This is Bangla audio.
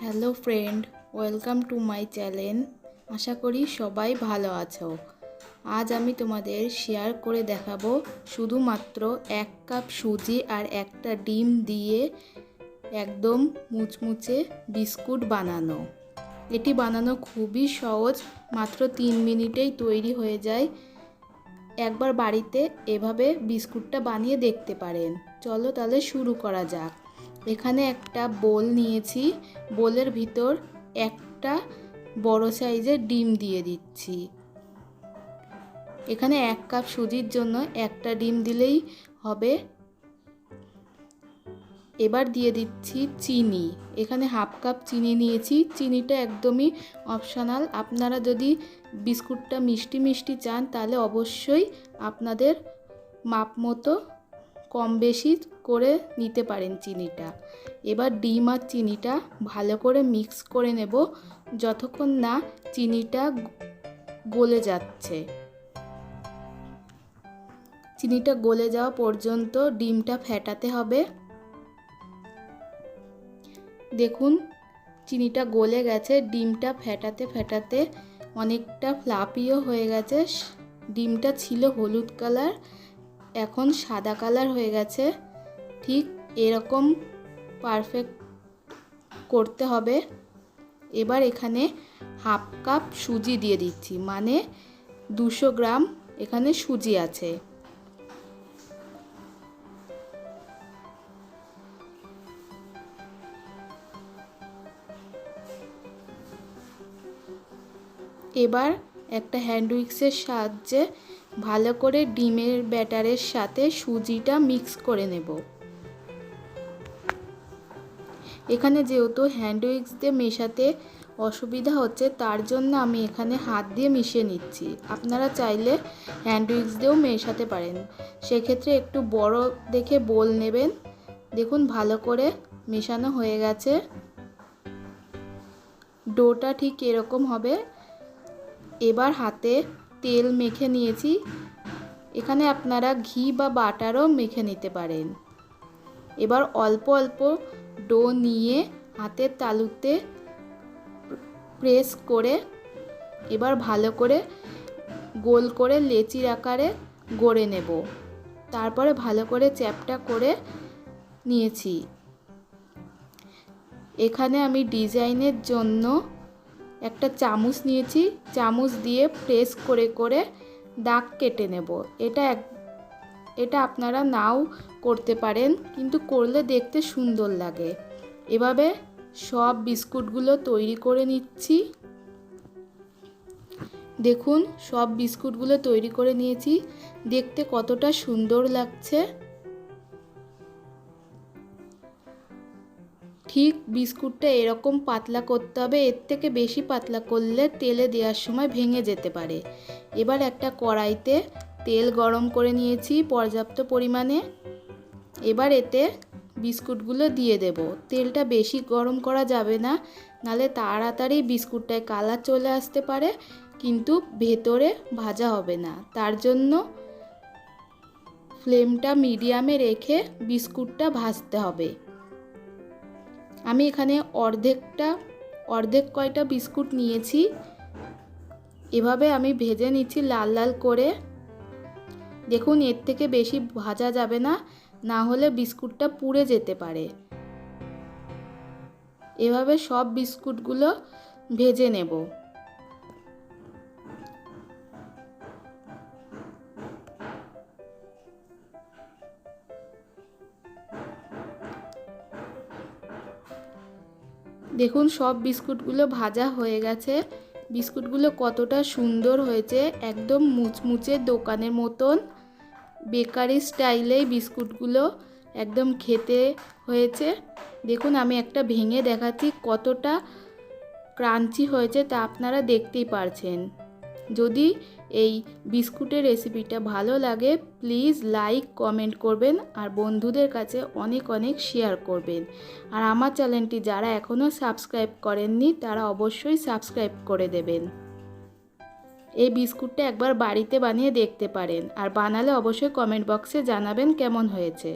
Hello friend, welcome to my channel. আশা করি সবাই ভালো আছো। আজ আমি তোমাদের শেয়ার করে দেখাবো শুধুমাত্র 1 কাপ সুজি আর একটা ডিম দিয়ে একদম মুচমুচে বিস্কুট বানানো। এটি বানানো খুবই সহজ, মাত্র 3 মিনিটেই তৈরি হয়ে যায়। একবার বাড়িতে এভাবে বিস্কুটটা বানিয়ে দেখতে পারেন। চলো তাহলে শুরু করা যাক। এখানে একটা বোল নিয়েছি, বোলের ভিতর একটা বড় সাইজের ডিম দিয়ে দিচ্ছি। এখানে 1 কাপ সুজির জন্য একটা ডিম দিলেই হবে। এবার দিয়ে দিচ্ছি চিনি। এখানে হাফ কাপ চিনি নিয়েছি। চিনিটা একদমই অপশনাল। আপনারা যদি বিস্কুটটা মিষ্টি মিষ্টি চান তাহলে অবশ্যই আপনাদের মাপ মতো কম বেশি করে নিতে পারেন চিনিটা। এবার ডিম আর চিনিটা ভালো করে মিক্স করে নেব যতক্ষণ না চিনিটা গলে যাচ্ছে। চিনিটা গলে যাওয়া পর্যন্ত ডিমটা ফেটাতে হবে। দেখুন চিনিটা গলে গেছে। ডিমটা ফেটাতে ফেটাতে অনেকটা ফ্লাফিও হয়ে গেছে। ডিমটা ছিল হলুদ কালার, এখন সাদা কালার হয়ে গেছে। ঠিক এরকম পারফেক্ট করতে হবে। এবার এখানে হাফ কাপ সুজি দিয়ে দিচ্ছি, মানে 200 গ্রাম এখানে সুজি আছে। এবার একটা হ্যান্ড উইক্সের সাহায্যে ভালো করে ডিমের ব্যাটারের সাথে সুজিটা মিক্স করে নেব। এখানে যেহেতু হ্যান্ড উইক্স দিয়ে মেশাতে অসুবিধা হচ্ছে, তার জন্য আমি এখানে হাত দিয়ে মিশিয়ে নিচ্ছি। আপনারা চাইলে হ্যান্ড উইক্স দিয়েও মেশাতে পারেন। সেক্ষেত্রে একটু বড় দেখে বোল নেবেন। দেখুন ভালো করে মেশানো হয়ে গেছে। ডোটা ঠিক এরকম হবে। এবার হাতে তেল মেখে নিয়েছি। এখানে আপনারা ঘি বা বাটারও মেখে নিতে পারেন। এবার অল্প অল্প ডো নিয়ে হাতের তালুতে প্রেস করে এবার ভালো করে গোল করে লেচির আকারে গড়ে নেব। তারপরে ভালো করে চ্যাপটা করে নিয়েছি। এখানে আমি ডিজাইনের জন্য একটা চামচ নিয়েছি। চামচ দিয়ে প্রেস করে করে দাগ কেটে নেব। এটা আপনারা নাও করতে পারেন, কিন্তু করলে দেখতে সুন্দর লাগে। এভাবে সব বিস্কুটগুলো তৈরি করে নিচ্ছি। দেখুন সব বিস্কুটগুলো তৈরি করে নিয়েছি। দেখতে কতটা সুন্দর লাগছে। ঠিক বিস্কুটটা এরকম পাতলা করতে হবে। এর থেকে বেশি পাতলা করলে তেলে দেওয়ার সময় ভেঙে যেতে পারে। এবার একটা কড়াইতে তেল গরম করে নিয়েছি পর্যাপ্ত পরিমাণে। এবার এতে বিস্কুটগুলো দিয়ে দেব। তেলটা বেশি গরম করা যাবে না, নাহলে তাড়াতাড়ি বিস্কুটটায় কালার চলে আসতে পারে, কিন্তু ভেতরে ভাজা হবে না। তার জন্য ফ্লেমটা মিডিয়ামে রেখে বিস্কুটটা ভাজতে হবে। আমি এখানে অর্ধেক কয়টা বিস্কুট নিয়েছি। এভাবে আমি ভেজে নিচ্ছি লাল লাল করে। দেখুন এর থেকে বেশি ভাজা যাবে না, না হলে বিস্কুটটা পুড়ে যেতে পারে। এভাবে সব বিস্কুটগুলো ভেজে নেব। দেখুন সব বিস্কুটগুলো ভাজা হয়ে গেছে। বিস্কুটগুলো কতটা সুন্দর হয়েছে, একদম মুচমুচে দোকানের মতন। বেকারি স্টাইলেই বিস্কুটগুলো একদম খেতে হয়েছে। দেখুন আমি একটা ভেঙে দেখাচ্ছি কতটা ক্রাঞ্চি হয়েছে, তা আপনারা দেখতেই পারছেন। যদি এই বিস্কুটের রেসিপিটা ভালো লাগে প্লিজ লাইক কমেন্ট করবেন, আর বন্ধুদের কাছে অনেক অনেক শেয়ার করবেন। আর আমার চ্যানেলটি যারা এখনও সাবস্ক্রাইব করেননি তারা অবশ্যই সাবস্ক্রাইব করে দেবেন। এই বিস্কুটটা একবার বাড়িতে বানিয়ে দেখতে পারেন, আর বানালে অবশ্যই কমেন্ট বক্সে জানাবেন কেমন হয়েছে।